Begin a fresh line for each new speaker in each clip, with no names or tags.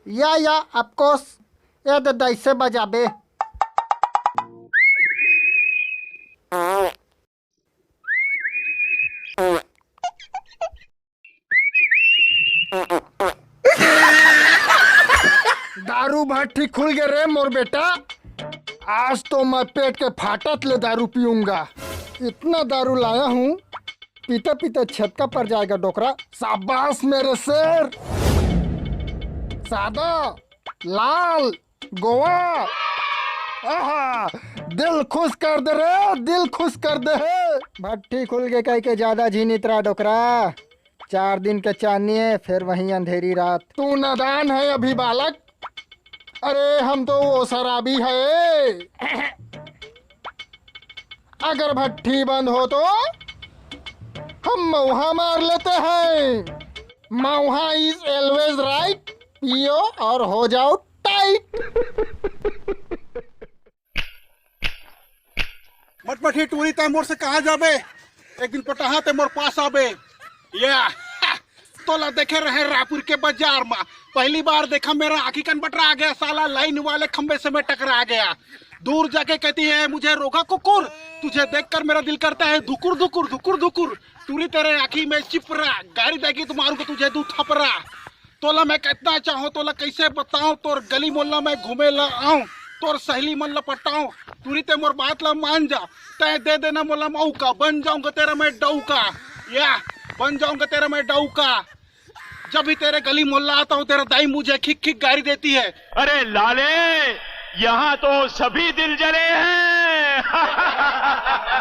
या ऑफकोर्स ये दादा इससे बजाबे। दारू भट्टी खुल गए रे मोर बेटा। आज तो मैं पेट के फाटक ले दारू पीऊंगा। इतना दारू लाया हूँ, पीते पीते छत का पर जाएगा डोकरा। शाबाश मेरे शेर। सादा, लाल, गोवा, आहा, दिल खुश कर दे रे, दिल खुश कर दे। भट्टी खुल के कह के ज्यादा झीनित रहा डोकरा। 4 दिन के चांदनी है, फिर वहीं अंधेरी रात। तू नादान है अभी बालक। अरे हम तो वो शराबी है। अगर भट्टी बंद हो तो हम मऊहा मार लेते हैं। मऊहा इज ऑलवेज राइट। पियो और हो जाओ टाइट।
मटमठी टूरी तय मोर से कहा जाबे। एक दिन पटहा ते मोर पास आबे। या तोला देखे रहे रायपुर के बाजार में। पहली बार देखा मेरा आँखी कन बटरा गया। साला लाइन वाले खंबे से मैं टकरा गया। दूर जाके कहती है मुझे रोका कुकुर। तुझे देखकर मेरा दिल करता है धुकुर धुकुर धुकुर धुकुर। टूरी तेरे आँखी में चिपरा। गाड़ी देगी तो मारूंगा तुझे दू थपरा। तोला मैं कितना चाहूँ, तोला कैसे बताऊं। तोर गली मोहल्ला में घूमे ला आऊं, तोर सहेली मन ला पटाऊं। टूरी ते मोर बात ला मान जा। तय दे देना मोला मौका। बन जाऊंगा तेरा मैं डौका। या बन जाऊंगा तेरा मैं डौका। जब भी तेरे गली मोहल्ला आता हूँ, तेरा दाई मुझे खिक खिक गाड़ी देती है।
अरे लाले, यहाँ तो सभी दिल जले हैं।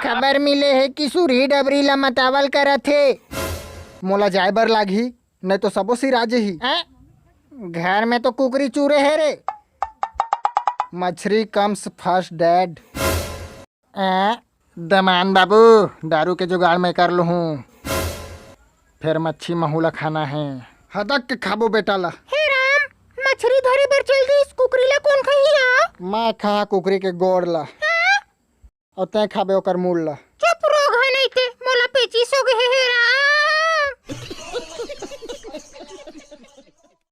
खबर मिले है कि सूरी डबरी ला मतावल करा थे। मोला जाय बर लागी, नहीं तो सबो सिराजे ही। घर में तो कुकरी चूरे है रे। मछली कम्स फर्स्ट डैड। दमान बाबू, दारू के जुगाड़ में कर लू हूँ। फिर मच्छी महूला खाना है। हदक के खाबो बेटा ला। हे राम, मछली धरे बर चल गई। कुकरी ला कौन खाई? मैं खा कुकरी के गोड़ ला। और तय खाबे ओकर मूल ला।